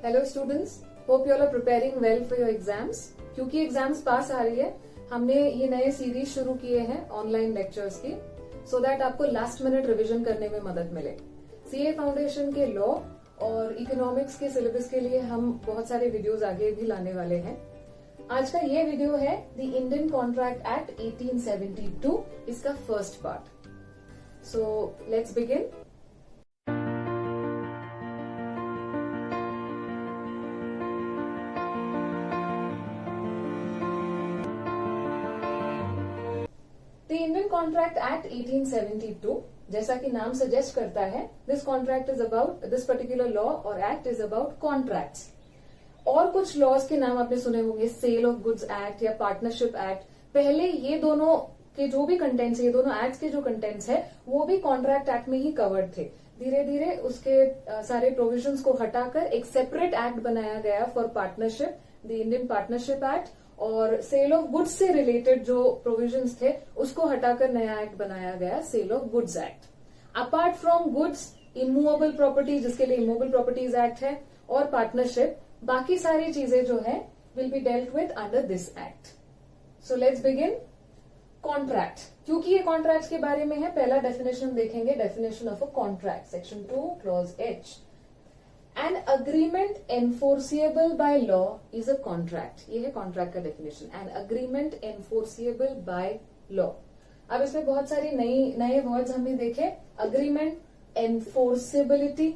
Hello students, hope you all are preparing well for your exams. क्योंकि exams पास आ रही है, हमने ये नए सीरीज शुरू किए हैं ऑनलाइन लेक्चर्स की, सो दैट आपको लास्ट मिनट रिवीजन करने में मदद मिले। सीए फाउंडेशन के लॉ और इकोनॉमिक्स के सिलेबस के लिए हम बहुत सारे वीडियोस आगे भी लाने वाले हैं। आज का ये वीडियो है द इंडियन कॉन्ट्रैक्ट एक्ट 1872, इसका first part. So let's begin. The Indian contract act 1872, जैसा कि नाम सजेस्ट करता है, this contract is about, this particular law और एक्ट इज अबाउट कॉन्ट्रैक्ट्स। और कुछ लॉज के नाम आपने सुने होंगे, सेल ऑफ गुड्स एक्ट या पार्टनरशिप एक्ट। पहले ये दोनों के जो भी कंटेंट्स है, ये दोनों एक्ट्स के जो कंटेंट्स है, वो भी कॉन्ट्रैक्ट एक्ट में ही कवर्ड थे। धीरे धीरे उसके सारे प्रोविजंस को हटाकर एक सेपरेट एक्ट बनाया गया for partnership, the Indian partnership act. और सेल ऑफ गुड्स से रिलेटेड जो प्रोविजंस थे उसको हटाकर नया एक्ट बनाया गया, sale of goods act. Apart from goods, immovable property, जिसके लिए इमूवेबल प्रॉपर्टीज एक्ट है, और पार्टनरशिप, बाकी सारी चीजें जो है will be dealt with under this act. So let's begin. Contract, क्योंकि ये कॉन्ट्रैक्ट के बारे में है, पहला डेफिनेशन देखेंगे, definition of a contract, section 2 clause H। An agreement enforceable by law is a contract। ये है कॉन्ट्रैक्ट का definition, an agreement enforceable by law। अब इसमें बहुत सारे नए वर्ड्स हमने देखे, अग्रीमेंट, एनफोर्सेबिलिटी।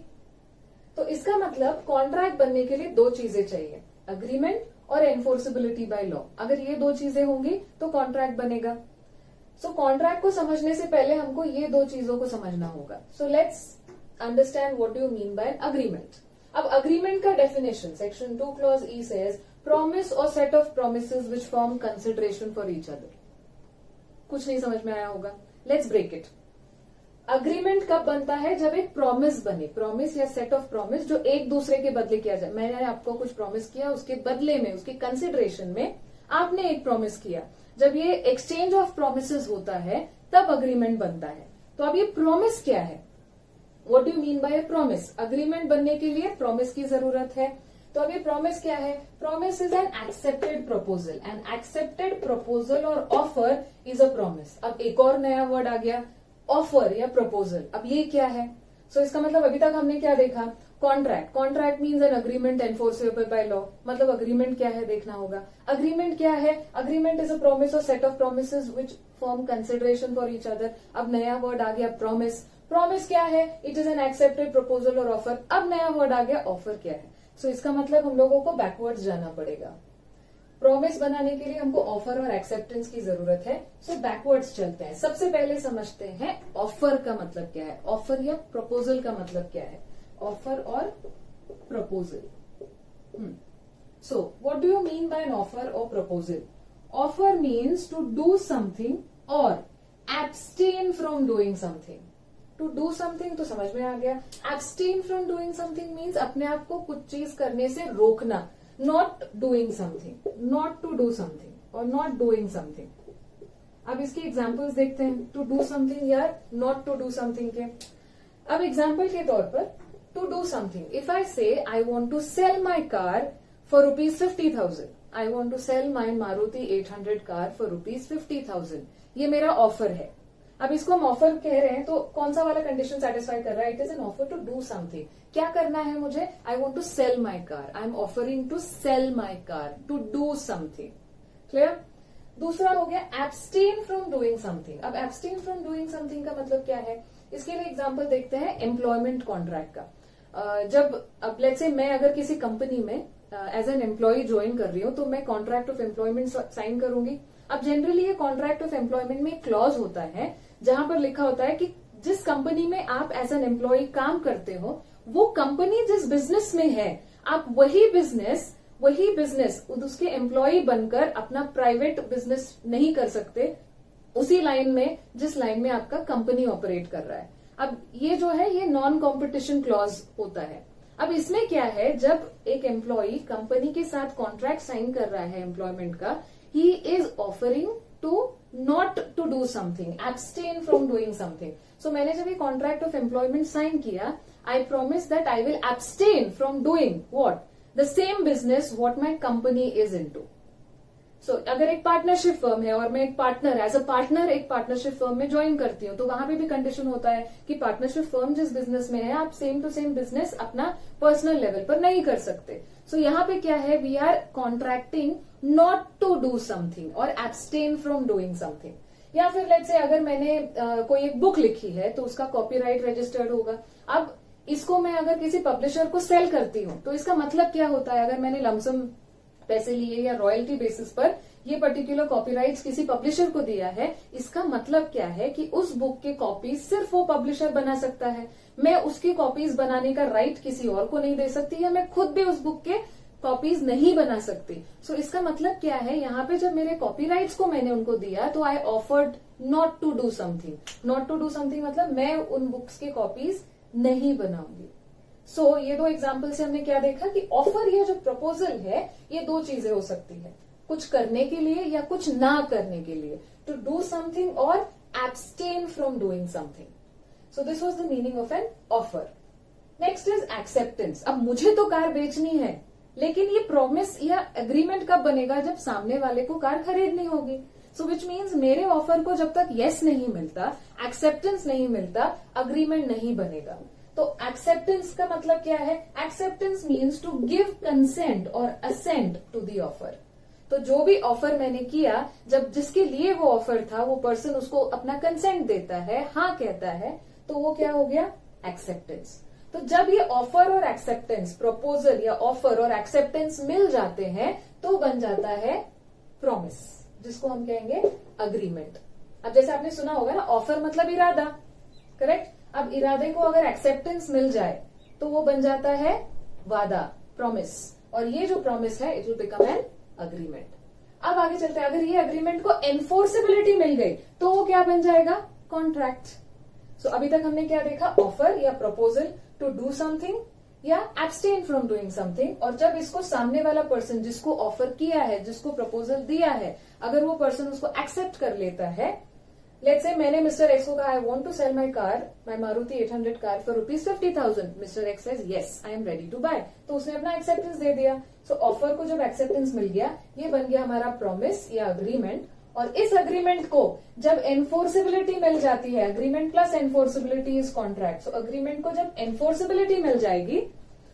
तो इसका मतलब कॉन्ट्रैक्ट बनने के लिए दो चीजें चाहिए, अग्रीमेंट और एनफोर्सेबिलिटी बाय लॉ। अगर ये दो चीजें होंगी तो कॉन्ट्रैक्ट बनेगा। सो कॉन्ट्रैक्ट को समझने से पहले हमको ये दो चीजों को समझना होगा। So let's understand what do you mean by agreement. अब अग्रीमेंट का definition, section 2 clause E says promise और set of promises which form consideration for each other. कुछ नहीं समझ में आया होगा, लेट्स ब्रेक इट। अग्रीमेंट कब बनता है? जब एक प्रॉमिस बने, प्रॉमिस या सेट ऑफ प्रॉमिस जो एक दूसरे के बदले किया जाए। मैंने आपको कुछ प्रॉमिस किया, उसके बदले में, उसके कंसिडरेशन में आपने एक प्रॉमिस किया। जब ये एक्सचेंज ऑफ प्रोमिसेस होता है तब अग्रीमेंट बनता है। तो अब ये प्रॉमिस क्या है? What do you mean bye promise? Agreement बनने के लिए प्रॉमिस की जरूरत है। तो अब ये प्रॉमिस क्या है? Promise is an accepted proposal. An accepted proposal और ऑफर इज अ प्रॉमिस। अब एक और नया वर्ड आ गया, ऑफर या प्रपोजल। अब ये क्या है? सो इसका मतलब अभी तक हमने क्या देखा? Contract. Contract means N agreement enforceable by law. मतलब अग्रीमेंट क्या है देखना होगा। अग्रीमेंट क्या है? अग्रीमेंट इज अ प्रॉमिस और set of promises which form consideration for each other. अब नया वर्ड आ गया, प्रॉमिस। प्रॉमिस क्या है? It is an accepted proposal और ऑफर। अब नया वर्ड आ गया, ऑफर क्या है? सो इसका मतलब हम लोगों को बैकवर्ड्स जाना पड़ेगा। प्रॉमिस बनाने के लिए हमको ऑफर और एक्सेप्टेंस की जरूरत है। सो बैकवर्ड्स चलते हैं। सबसे पहले समझते हैं ऑफर का मतलब क्या है, ऑफर या प्रपोजल का मतलब क्या है। ऑफर और proposal. So what do you mean by an offer और proposal? Offer means to do something और abstain from doing something. To do something तो समझ में आ गया। Abstain from doing something means अपने आप को कुछ चीज करने से रोकना। Not doing something, not to do something और नॉट डूइंग समथिंग। अब इसके एग्जाम्पल्स देखते हैं, टू डू समथिंग या नॉट टू डू समथिंग के। अब एग्जाम्पल के तौर पर to do something, if I say I want to sell my car for ₹50,000, I want to sell my Maruti 800 car for ₹50,000, ये मेरा ऑफर है। अब इसको हम ऑफर कह रहे हैं तो कौन सा वाला कंडीशन सेटिस्फाई कर रहा है? It is an offer to do something. क्या करना है मुझे? I want to sell my car, I am offering to sell my car, to do something. Clear? दूसरा हो गया एब्सटेन फ्रॉम डूइंग समथिंग। अब एब्सटेन फ्रॉम डूइंग समथिंग का मतलब क्या है? इसके लिए एग्जाम्पल देखते हैं एम्प्लॉयमेंट कॉन्ट्रैक्ट का। जब अब लेट्स से मैं अगर किसी कंपनी में एज एन एम्प्लॉय ज्वाइन कर रही हूं तो मैं कॉन्ट्रैक्ट ऑफ एम्प्लॉयमेंट साइन करूंगी। अब जनरली ये कॉन्ट्रैक्ट ऑफ एम्प्लॉयमेंट में क्लॉज होता है जहां पर लिखा होता है कि जिस कंपनी में आप एज एन एम्प्लॉय काम करते हो, वो कंपनी जिस बिजनेस में है, आप वही बिजनेस उसके एम्प्लॉय बनकर अपना प्राइवेट बिजनेस नहीं कर सकते उसी लाइन में जिस लाइन में आपका कंपनी ऑपरेट कर रहा है। अब ये जो है ये नॉन कॉम्पिटिशन क्लॉज होता है। अब इसमें क्या है, जब एक एम्प्लॉय कंपनी के साथ कॉन्ट्रैक्ट साइन कर रहा है एम्प्लॉयमेंट का, he is offering to not to do something, abstain from doing something. So मैंने जब ये कॉन्ट्रैक्ट ऑफ एम्प्लॉयमेंट साइन किया, I promise that I will abstain from doing what? The same business what my company is into. So अगर एक partnership firm है और मैं एक पार्टनर एज अ पार्टनर एक पार्टनरशिप फर्म में ज्वाइन करती हूँ, तो वहां पे भी कंडीशन होता है कि पार्टनरशिप फर्म जिस बिजनेस में है आप सेम टू सेम बिजनेस अपना पर्सनल लेवल पर नहीं कर सकते। सो यहाँ पे क्या है, we are contracting not to do something और एब्सटेन फ्रॉम डूइंग समथिंग। या फिर लेट्स से अगर मैंने कोई एक बुक लिखी है तो उसका कॉपीराइट रजिस्टर्ड होगा। अब इसको मैं अगर किसी पब्लिशर को सेल करती हूँ तो इसका मतलब क्या होता है, अगर मैंने लमसम पैसे लिए या रॉयल्टी बेसिस पर ये पर्टिकुलर कॉपीराइट्स किसी पब्लिशर को दिया है, इसका मतलब क्या है कि उस बुक के कॉपीज सिर्फ वो पब्लिशर बना सकता है। मैं उसकी कॉपीज बनाने का राइट किसी और को नहीं दे सकती, या मैं खुद भी उस बुक के कॉपीज नहीं बना सकती। सो इसका मतलब क्या है, यहाँ पे जब मेरे कॉपीराइट्स को मैंने उनको दिया तो I offered not to do something. Not to do something मतलब मैं उन बुक्स के कॉपीज नहीं बनाऊंगी। सो ये दो एग्जाम्पल से हमने क्या देखा कि ऑफर या जो प्रपोजल है ये दो चीजें हो सकती है, कुछ करने के लिए या कुछ ना करने के लिए, टू डू समथिंग और abstain from doing something. So this was the meaning of an offer. Next is acceptance. अब मुझे तो कार बेचनी है, लेकिन ये प्रॉमिस या एग्रीमेंट कब बनेगा, जब सामने वाले को कार खरीदनी होगी। सो विच मीन्स मेरे ऑफर को जब तक यस नहीं मिलता, एक्सेप्टेंस नहीं मिलता, अग्रीमेंट नहीं बनेगा। तो एक्सेप्टेंस का मतलब क्या है, acceptance means to give consent और असेंट टू द ऑफर। तो जो भी ऑफर मैंने किया, जब जिसके लिए वो ऑफर था वो पर्सन उसको अपना कंसेंट देता है, हाँ कहता है, तो वो क्या हो गया, एक्सेप्टेंस। तो जब ये ऑफर और एक्सेप्टेंस, प्रपोजल या ऑफर और एक्सेप्टेंस मिल जाते हैं तो बन जाता है प्रॉमिस, जिसको हम कहेंगे अग्रीमेंट। अब जैसे आपने सुना होगा ना, ऑफर मतलब इरादा, करेक्ट। अब इरादे को अगर एक्सेप्टेंस मिल जाए तो वो बन जाता है वादा, प्रॉमिस, और ये जो प्रॉमिस है it will become an agreement. अब आगे चलते हैं, अगर ये अग्रीमेंट को एनफोर्सेबिलिटी मिल गई तो वो क्या बन जाएगा, कॉन्ट्रैक्ट। सो अभी तक हमने क्या देखा, ऑफर या प्रपोजल टू डू समथिंग या एब्सटेन फ्रॉम डूइंग समथिंग। और जब इसको सामने वाला पर्सन जिसको ऑफर किया है, जिसको प्रपोजल दिया है, अगर वो पर्सन उसको एक्सेप्ट कर लेता है, लेट्स से मैंने मिस्टर एक्स को कहा I want to sell my car, my Maruti 800 car for ₹50,000। Mister X says yes I am ready to buy, तो उसने अपना एक्सेप्टेंस दे दिया। सो ऑफर को जब एक्सेप्टेंस मिल गया, ये बन गया हमारा प्रॉमिस या अग्रीमेंट। और इस अग्रीमेंट को जब एनफोर्सेबिलिटी मिल जाती है, agreement plus enforceability is contract. So agreement को जब एनफोर्सेबिलिटी मिल जाएगी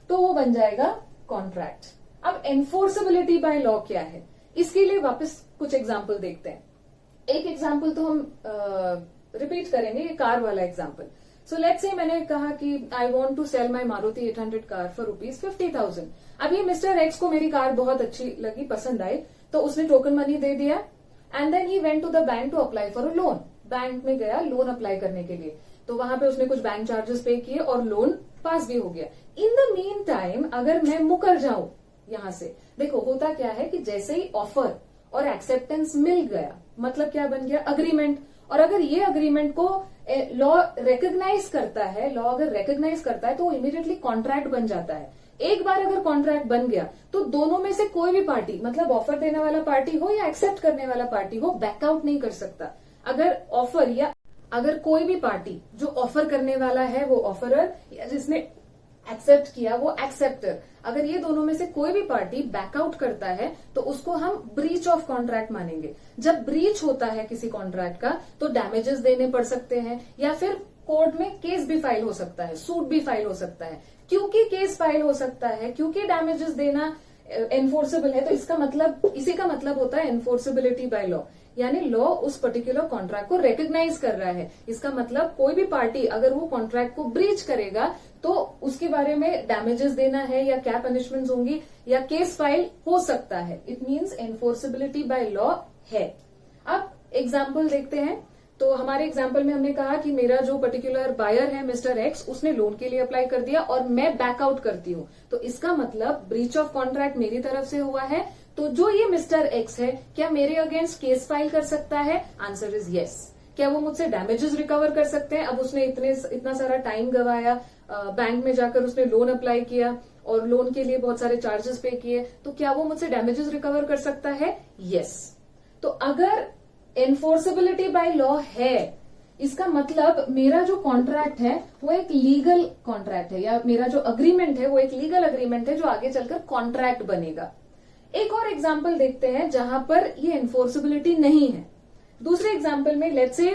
तो वो बन जाएगा कॉन्ट्रैक्ट। अब एनफोर्सेबिलिटी बाय लॉ क्या है, इसके लिए वापस कुछ एग्जाम्पल देखते हैं। एक एग्जाम्पल तो हम रिपीट करेंगे, ये कार वाला एग्जाम्पल। सो लेट्स से मैंने कहा कि I want to sell my Maruti 800 car for ₹50,000। अब ये मिस्टर एक्स को मेरी कार बहुत अच्छी लगी, पसंद आई, तो उसने टोकन मनी दे दिया and then he went to the bank to apply for a loan. Bank में गया लोन अप्लाई करने के लिए, तो वहां पे उसने कुछ बैंक चार्जेस पे किए और लोन पास भी हो गया। इन द मीन टाइम अगर मैं मुकर जाऊं यहां से, देखो होता क्या है कि जैसे ही ऑफर और एक्सेप्टेंस मिल गया, मतलब क्या बन गया, अग्रीमेंट। और अगर ये अग्रीमेंट को लॉ रिकॉग्नाइज करता है, लॉ अगर रिकॉग्नाइज करता है तो वो इमीडिएटली कॉन्ट्रैक्ट बन जाता है। एक बार अगर कॉन्ट्रैक्ट बन गया तो दोनों में से कोई भी पार्टी, मतलब ऑफर देने वाला पार्टी हो या एक्सेप्ट करने वाला पार्टी हो, बैकआउट नहीं कर सकता। अगर ऑफर या अगर कोई भी पार्टी, जो ऑफर करने वाला है वो ऑफरर या जिसने एक्सेप्ट किया वो एक्सेप्टर, अगर ये दोनों में से कोई भी पार्टी बैकआउट करता है तो उसको हम ब्रीच ऑफ कॉन्ट्रैक्ट मानेंगे। जब ब्रीच होता है किसी कॉन्ट्रैक्ट का तो डैमेजेस देने पड़ सकते हैं, या फिर कोर्ट में केस भी फाइल हो सकता है, सूट भी फाइल हो सकता है। क्योंकि केस फाइल हो सकता है, क्योंकि डैमेजेस देना एनफोर्सेबल है, तो इसका मतलब, इसी का मतलब होता है एनफोर्सेबिलिटी बाय लॉ, यानी लॉ उस पर्टिकुलर कॉन्ट्रैक्ट को रिकॉग्नाइज कर रहा है। इसका मतलब कोई भी पार्टी अगर वो कॉन्ट्रैक्ट को ब्रीच करेगा तो उसके बारे में डैमेजेस देना है या क्या पनिशमेंट्स होंगी या केस फाइल हो सकता है। It means enforceability by law है। अब एग्जाम्पल देखते हैं। तो हमारे एग्जाम्पल में हमने कहा कि मेरा जो पर्टिकुलर बायर है मिस्टर एक्स, उसने लोन के लिए अप्लाई कर दिया और मैं बैकआउट करती हूँ, तो इसका मतलब ब्रीच ऑफ कॉन्ट्रैक्ट मेरी तरफ से हुआ है। तो जो ये मिस्टर एक्स है, क्या मेरे अगेंस्ट केस फाइल कर सकता है? Answer is yes. क्या वो मुझसे डैमेजेस रिकवर कर सकते हैं? अब उसने इतना सारा टाइम गवाया, बैंक में जाकर उसने लोन अप्लाई किया और लोन के लिए बहुत सारे चार्जेस पे किए, तो क्या वो मुझसे डैमेजेस रिकवर कर सकता है? यस। तो अगर एनफोर्सेबिलिटी बाय लॉ है, इसका मतलब मेरा जो कॉन्ट्रैक्ट है वो एक लीगल कॉन्ट्रैक्ट है, या मेरा जो अग्रीमेंट है वो एक लीगल अग्रीमेंट है जो आगे चलकर कॉन्ट्रैक्ट बनेगा। एक और एग्जाम्पल देखते हैं जहां पर ये एनफोर्सेबिलिटी नहीं है। दूसरे एग्जाम्पल में लेट्स से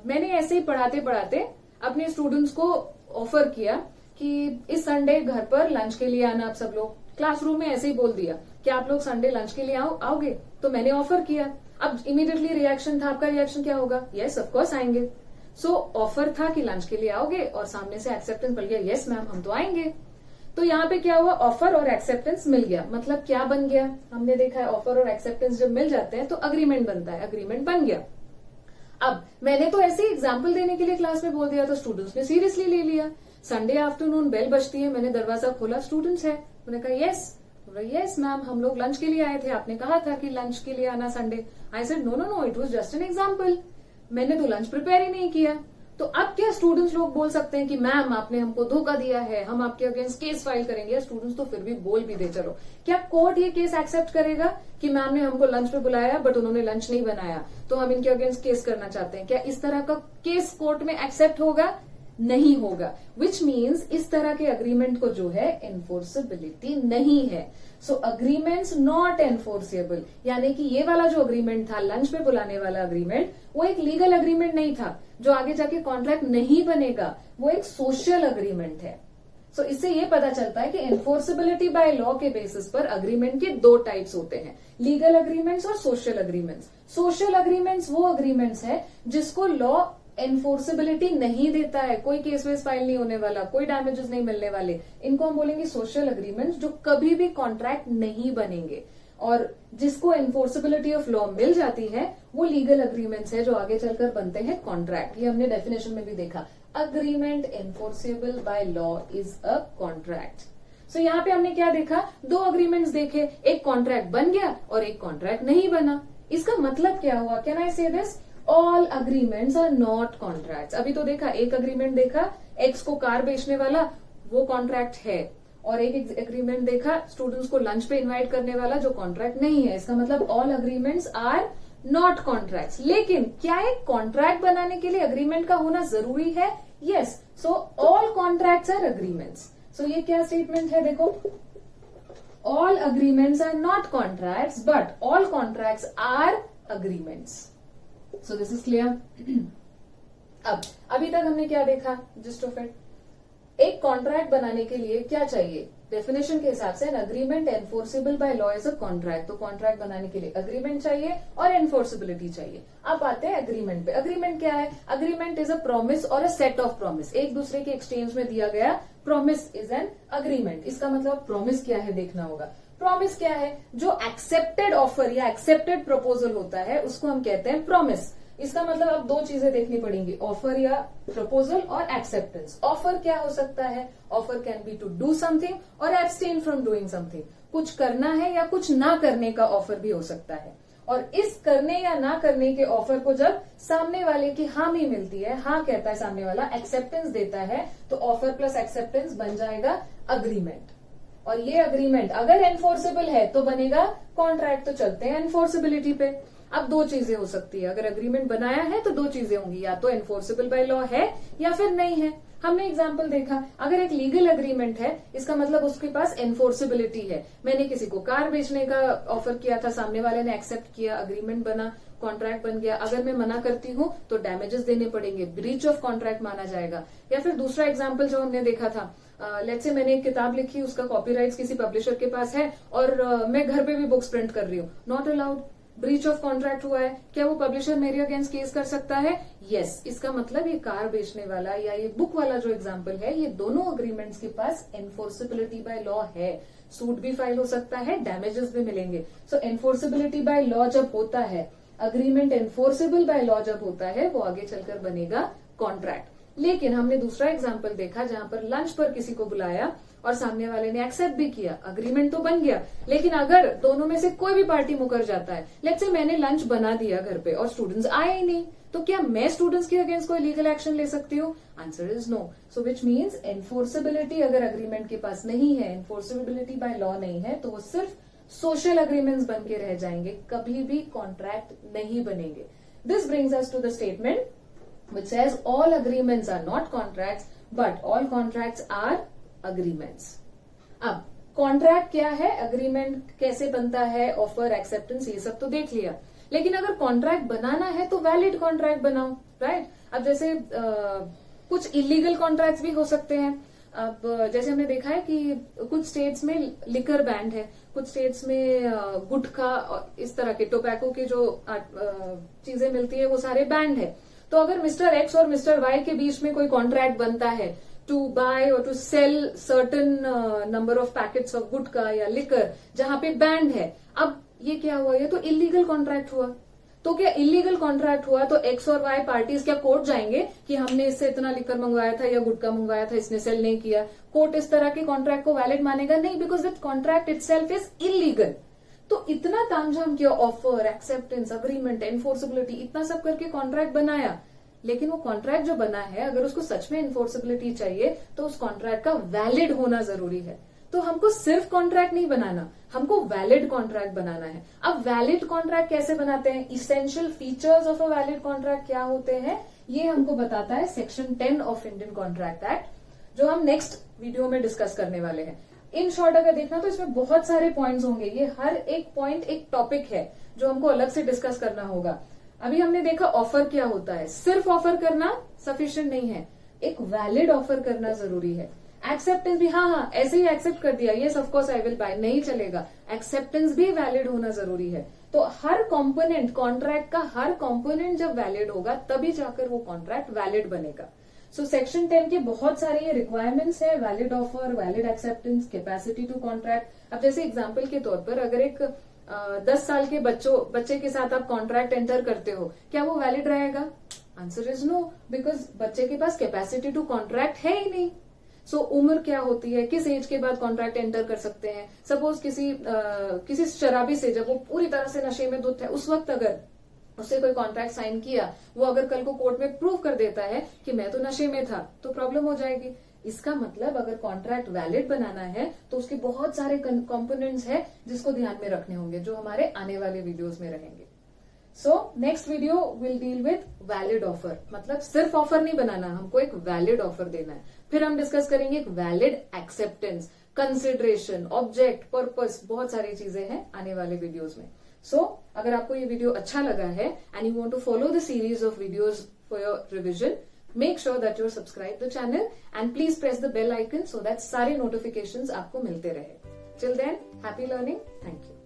मैंने ऐसे ही पढ़ाते पढ़ाते अपने स्टूडेंट्स को ऑफर किया कि इस संडे घर पर लंच के लिए आना। आप सब लोग क्लासरूम में ऐसे ही बोल दिया कि आप लोग संडे लंच के लिए आओगे, तो मैंने ऑफर किया। अब इमीडिएटली रिएक्शन था, आपका रिएक्शन क्या होगा? यस ऑफ कोर्स आएंगे। सो ऑफर था कि लंच के लिए आओगे और सामने से एक्सेप्टेंस मिल गया, यस मैम हम तो आएंगे। तो यहाँ पे क्या हुआ? ऑफर और एक्सेप्टेंस मिल गया। मतलब क्या बन गया? हमने देखा है ऑफर और एक्सेप्टेंस जब मिल जाते हैं तो अग्रीमेंट बनता है, अग्रीमेंट बन गया। अब मैंने तो ऐसे ही एग्जाम्पल देने के लिए क्लास में बोल दिया तो स्टूडेंट्स ने सीरियसली ले लिया। संडे आफ्टरनून बेल बजती है, मैंने दरवाजा खोला, स्टूडेंट्स है, मैंने कहा यस मैम हम लोग लंच के लिए आए थे, आपने कहा था कि लंच के लिए आना Sunday. I said no it was just an example, मैंने तो लंच प्रिपेयर ही नहीं किया। तो अब क्या स्टूडेंट्स लोग बोल सकते हैं कि मैम आपने हमको धोखा दिया है, हम आपके अगेंस्ट केस फाइल करेंगे। स्टूडेंट्स तो फिर भी बोल भी दे, चलो क्या कोर्ट ये केस एक्सेप्ट करेगा कि मैम ने हमको लंच पे बुलाया बट उन्होंने लंच नहीं बनाया तो हम इनके अगेंस्ट केस करना चाहते हैं? क्या इस तरह का केस कोर्ट में एक्सेप्ट होगा? नहीं होगा। विच मीन्स इस तरह के अग्रीमेंट को जो है एनफोर्सेबिलिटी नहीं है। सो अग्रीमेंट्स नॉट एनफोर्सेबल, यानी कि ये वाला जो अग्रीमेंट था लंच पे बुलाने वाला अग्रीमेंट, वो एक लीगल अग्रीमेंट नहीं था जो आगे जाके कॉन्ट्रैक्ट नहीं बनेगा, वो एक सोशल अग्रीमेंट है। सो इससे ये पता चलता है कि एनफोर्सेबिलिटी बाय लॉ के बेसिस पर अग्रीमेंट के दो टाइप्स होते हैं, लीगल अग्रीमेंट्स और सोशल अग्रीमेंट्स। सोशल अग्रीमेंट्स वो अग्रीमेंट्स है जिसको लॉ एनफोर्सेबिलिटी नहीं देता है, कोई केस वेस फाइल नहीं होने वाला, कोई डैमेजेस नहीं मिलने वाले, इनको हम बोलेंगे सोशल अग्रीमेंट्स, जो कभी भी कॉन्ट्रैक्ट नहीं बनेंगे। और जिसको एनफोर्सेबिलिटी ऑफ लॉ मिल जाती है वो लीगल अग्रीमेंट्स है जो आगे चलकर बनते हैं कॉन्ट्रैक्ट। ये हमने डेफिनेशन में भी देखा, agreement enforceable by law is a contract. So यहाँ पे हमने क्या देखा? दो अग्रीमेंट्स देखे, एक कॉन्ट्रैक्ट बन गया और एक कॉन्ट्रैक्ट नहीं बना। इसका मतलब क्या हुआ? Can I say this? All agreements are not contracts. अभी तो देखा, एक अग्रीमेंट देखा एक्स को कार बेचने वाला, वो कॉन्ट्रैक्ट है, और एक एग्रीमेंट देखा स्टूडेंट्स को लंच पे इनवाइट करने वाला जो कॉन्ट्रैक्ट नहीं है। इसका मतलब all agreements are not contracts. लेकिन क्या एक कॉन्ट्रैक्ट बनाने के लिए अग्रीमेंट का होना जरूरी है? Yes. So all contracts are agreements. So ये क्या स्टेटमेंट है? देखो, all agreements are not contracts but all contracts are agreements. So this is clear. अब अभी तक हमने क्या देखा? जस्ट ऑफ इट, एक कॉन्ट्रैक्ट बनाने के लिए क्या चाहिए? डेफिनेशन के हिसाब से an agreement enforceable by law is a contract. तो कॉन्ट्रैक्ट बनाने के लिए अग्रीमेंट चाहिए और एनफोर्सेबिलिटी चाहिए। अब आते हैं अग्रीमेंट पे। अग्रीमेंट क्या है? अग्रीमेंट इज अ प्रॉमिस और अ सेट ऑफ प्रॉमिस, एक दूसरे के एक्सचेंज में दिया गया प्रॉमिस इज एन अग्रीमेंट। इसका मतलब प्रॉमिस क्या है देखना होगा। प्रॉमिस क्या है? जो एक्सेप्टेड ऑफर या एक्सेप्टेड प्रपोजल होता है उसको हम कहते हैं प्रॉमिस। इसका मतलब अब दो चीजें देखनी पड़ेंगी, ऑफर या प्रपोजल और एक्सेप्टेंस। ऑफर क्या हो सकता है? Offer can be to do something और एब्सटेन फ्रॉम डूइंग समथिंग। कुछ करना है या कुछ ना करने का ऑफर भी हो सकता है। और इस करने या ना करने के ऑफर को जब सामने वाले की हामी मिलती है, हाँ कहता है सामने वाला, एक्सेप्टेंस देता है, तो ऑफर प्लस एक्सेप्टेंस बन जाएगा अग्रीमेंट। और ये अग्रीमेंट अगर एनफोर्सेबल है तो बनेगा कॉन्ट्रैक्ट। तो चलते हैं एनफोर्सेबिलिटी पे। अब दो चीजें हो सकती है, अगर अग्रीमेंट बनाया है तो दो चीजें होंगी, या तो एनफोर्सेबल बाय लॉ है या फिर नहीं है। हमने एग्जाम्पल देखा, अगर एक लीगल अग्रीमेंट है इसका मतलब उसके पास एनफोर्सेबिलिटी है। मैंने किसी को कार बेचने का ऑफर किया था, सामने वाले ने एक्सेप्ट किया, अग्रीमेंट बना, कॉन्ट्रैक्ट बन गया। अगर मैं मना करती हूँ तो डैमेजेस देने पड़ेंगे, ब्रीच ऑफ कॉन्ट्रैक्ट माना जाएगा। या फिर दूसरा एग्जाम्पल जो हमने देखा था, लेट्स से मैंने एक किताब लिखी, उसका कॉपीराइट्स किसी पब्लिशर के पास है और मैं घर पे भी बुक्स प्रिंट कर रही हूँ, not allowed, breach of contract हुआ है। क्या वो पब्लिशर मेरे अगेंस्ट केस कर सकता है? यस। इसका मतलब ये कार बेचने वाला या ये बुक वाला जो एग्जाम्पल है, ये दोनों अग्रीमेंट्स के पास एनफोर्सेबिलिटी बाय लॉ है। सूट भी फाइल हो सकता है, डैमेजेस भी मिलेंगे। सो एनफोर्सेबिलिटी बाय लॉ जब होता है, अग्रीमेंट एनफोर्सेबल बाय लॉ जब होता है, वो आगे चलकर बनेगा कॉन्ट्रैक्ट। लेकिन हमने दूसरा एग्जाम्पल देखा जहां पर लंच पर किसी को बुलाया और सामने वाले ने एक्सेप्ट भी किया, अग्रीमेंट तो बन गया। लेकिन अगर दोनों में से कोई भी पार्टी मुकर जाता है, लेट्स से मैंने लंच बना दिया घर पे और स्टूडेंट्स आए ही नहीं, तो क्या मैं स्टूडेंट्स के अगेंस्ट कोई लीगल एक्शन ले सकती हूँ? Answer is no. So which means enforceability अगर अग्रीमेंट के पास नहीं है, एनफोर्सेबिलिटी बाय लॉ नहीं है, तो वो सिर्फ सोशल अग्रीमेंट्स बन के रह जाएंगे, कभी भी कॉन्ट्रैक्ट नहीं बनेंगे। This brings us to the statement which says all agreements are not contracts but all contracts are agreements. अब कॉन्ट्रैक्ट क्या है, अग्रीमेंट कैसे बनता है, ऑफर, एक्सेप्टेंस, ये सब तो देख लिया, लेकिन अगर कॉन्ट्रैक्ट बनाना है तो वैलिड कॉन्ट्रैक्ट बनाओ, राइट? अब जैसे कुछ इलीगल कॉन्ट्रैक्ट्स भी हो सकते हैं. अब जैसे हमने देखा है कि कुछ स्टेट्स में लिकर बैंड है, कुछ स्टेट्स में गुटखा और इस तरह के टोबैको के जो चीजें मिलती है वो सारे बैंड है. तो अगर मिस्टर एक्स और मिस्टर वाई के बीच में कोई कॉन्ट्रैक्ट बनता है टू बाय और to sell certain number of packets of gutkha या लिकर जहां पे बैंड है, अब ये क्या हुआ, ये तो इलीगल कॉन्ट्रैक्ट हुआ. तो क्या इलीगल कॉन्ट्रैक्ट हुआ तो एक्स और वाई पार्टीज क्या कोर्ट जाएंगे कि हमने इससे इतना लिकर मंगवाया था या गुटखा मंगवाया था, इसने सेल नहीं किया? कोर्ट इस तरह के कॉन्ट्रैक्ट को वैलिड मानेगा नहीं, because that contract itself is illegal. तो इतना तामझाम किया, ऑफर, एक्सेप्टेंस, अग्रीमेंट, एनफोर्सेबिलिटी, इतना सब करके कॉन्ट्रैक्ट बनाया, लेकिन वो कॉन्ट्रैक्ट जो बना है अगर उसको सच में एनफोर्सेबिलिटी चाहिए तो उस कॉन्ट्रैक्ट का वैलिड होना जरूरी है. तो हमको सिर्फ कॉन्ट्रैक्ट नहीं बनाना, हमको वैलिड कॉन्ट्रैक्ट बनाना है. अब वैलिड कॉन्ट्रैक्ट कैसे बनाते हैं, essential features of a valid contract क्या होते हैं, ये हमको बताता है section 10 of Indian contract act, जो हम नेक्स्ट वीडियो में डिस्कस करने वाले हैं. इन शॉर्ट अगर देखना तो इसमें बहुत सारे पॉइंट्स होंगे, ये हर एक पॉइंट एक टॉपिक है जो हमको अलग से डिस्कस करना होगा. अभी हमने देखा ऑफर क्या होता है, सिर्फ ऑफर करना सफिशिएंट नहीं है, एक वैलिड ऑफर करना जरूरी है. एक्सेप्टेंस भी, हाँ ऐसे ही एक्सेप्ट कर दिया, ये of course I will buy, नहीं चलेगा, एक्सेप्टेंस भी वैलिड होना जरूरी है. तो हर कंपोनेंट, कॉन्ट्रैक्ट का हर कंपोनेंट जब वैलिड होगा तभी जाकर वो कॉन्ट्रैक्ट वैलिड बनेगा. सो सेक्शन 10 के बहुत सारे ये रिक्वायरमेंट्स है, valid offer, valid acceptance, capacity to contract. अब जैसे एग्जाम्पल के तौर पर अगर एक 10 साल के बच्चे के साथ आप कॉन्ट्रैक्ट एंटर करते हो, क्या वो वैलिड रहेगा? आंसर इज नो, बिकॉज बच्चे के पास कैपेसिटी टू कॉन्ट्रैक्ट है ही नहीं. सो उम्र क्या होती है, किस एज के बाद कॉन्ट्रैक्ट एंटर कर सकते हैं? सपोज किसी शराबी से जब वो पूरी तरह से नशे में धुत है, उस वक्त अगर उससे कोई कॉन्ट्रैक्ट साइन किया, वो अगर कल को कोर्ट में प्रूव कर देता है कि मैं तो नशे में था, तो प्रॉब्लम हो जाएगी. इसका मतलब अगर कॉन्ट्रैक्ट वैलिड बनाना है तो उसके बहुत सारे कंपोनेंट्स हैं जिसको ध्यान में रखने होंगे, जो हमारे आने वाले वीडियोस में रहेंगे. So next video will deal with valid offer, मतलब सिर्फ ऑफर नहीं बनाना, हमको एक वैलिड ऑफर देना है. फिर हम डिस्कस करेंगे एक valid acceptance, consideration, object, purpose, बहुत सारी चीजें हैं आने वाले वीडियोस में. सो अगर आपको ये वीडियो अच्छा लगा है and you want to follow the series of videos for your revision, make sure that you subscribe the channel and please press the bell icon so that सारे notifications आपको मिलते रहे. Till then, happy learning. Thank you.